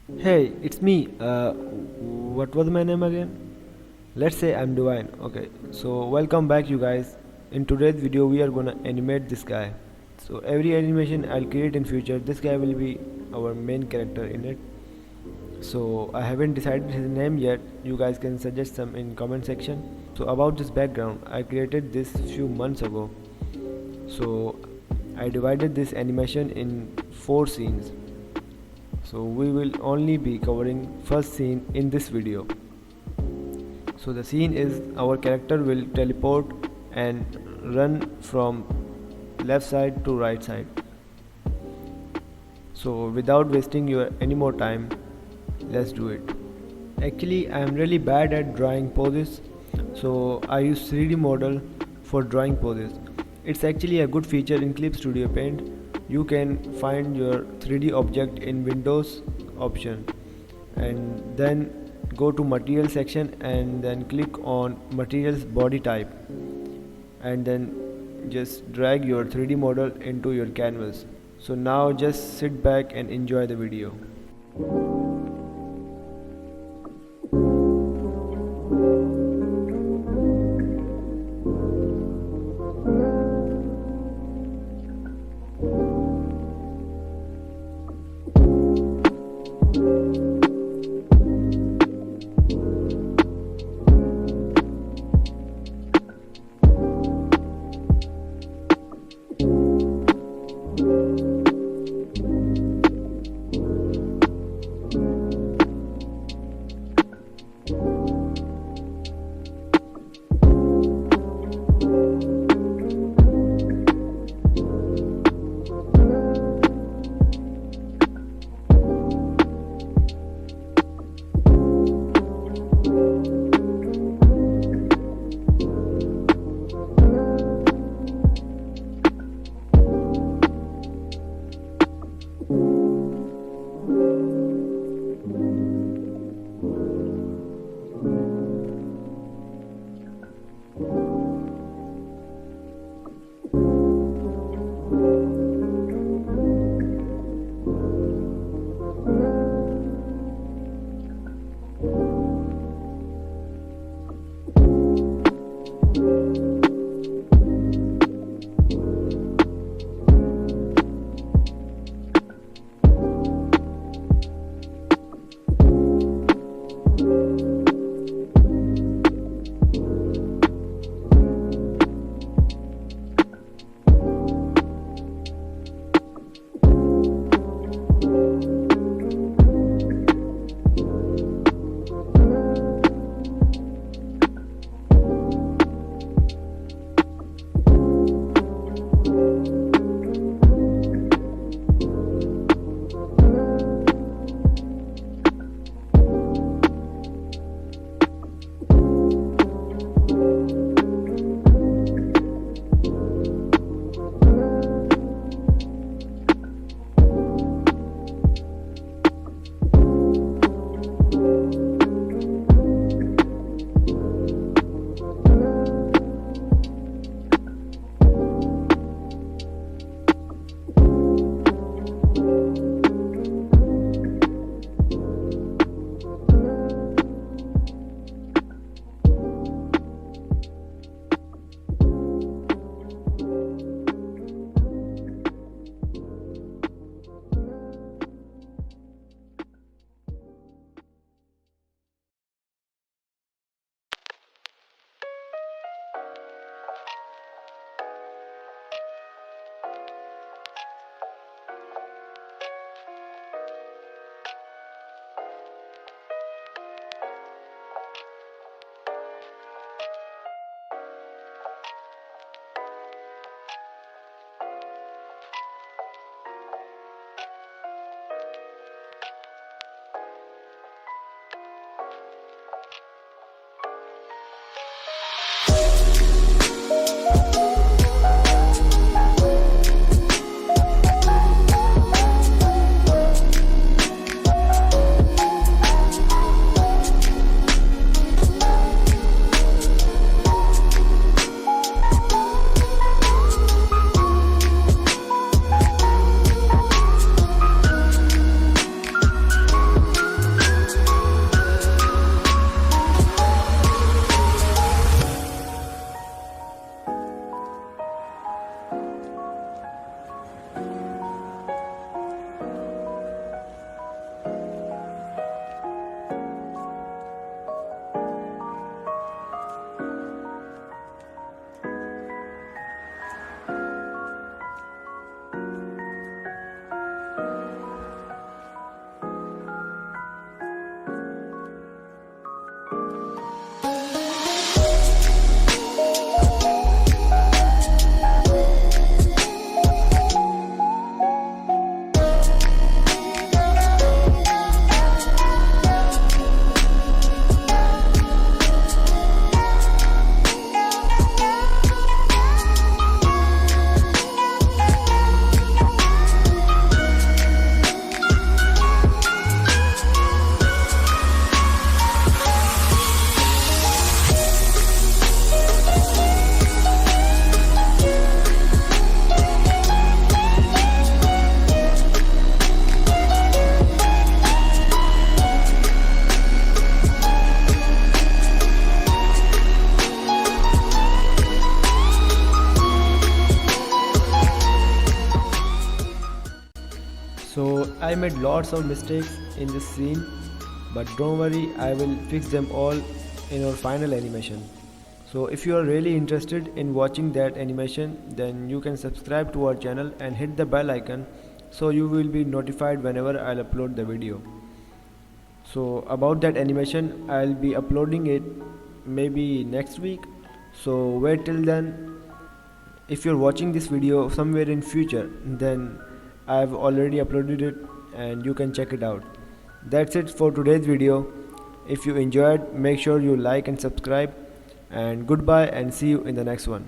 Hey, it's me. What was my name again? Let's say I'm Devine. Okay, so welcome back, you guys. In today's video, we are gonna animate this guy. So every animation I'll create in future, this guy will be our main character in it. So I haven't decided his name yet. You guys can suggest some in comment section. So about this background, I created this few months ago. So I divided this animation in 4 scenes. So we will only be covering first scene in this video. So the scene is our character will teleport and run from left side to right side. So without wasting your any more time, let's do it. Actually, I am really bad at drawing poses, so I use 3D model for drawing poses. It's actually a good feature in Clip Studio Paint. You can find your 3D object in Windows option and then go to material section and then click on materials body type and then just drag your 3D model into your canvas. So now just sit back and enjoy the video. I made lots of mistakes in this scene, but don't worry, I will fix them all in our final animation. So if you are really interested in watching that animation, then you can subscribe to our channel and hit the bell icon so you will be notified whenever I'll upload the video. So about that animation, I'll be uploading it maybe next week, so wait till then. If you're watching this video somewhere in future, then I've already uploaded it and you can check it out. That's it for today's video. If you enjoyed, make sure you like and subscribe, and goodbye and see you in the next one.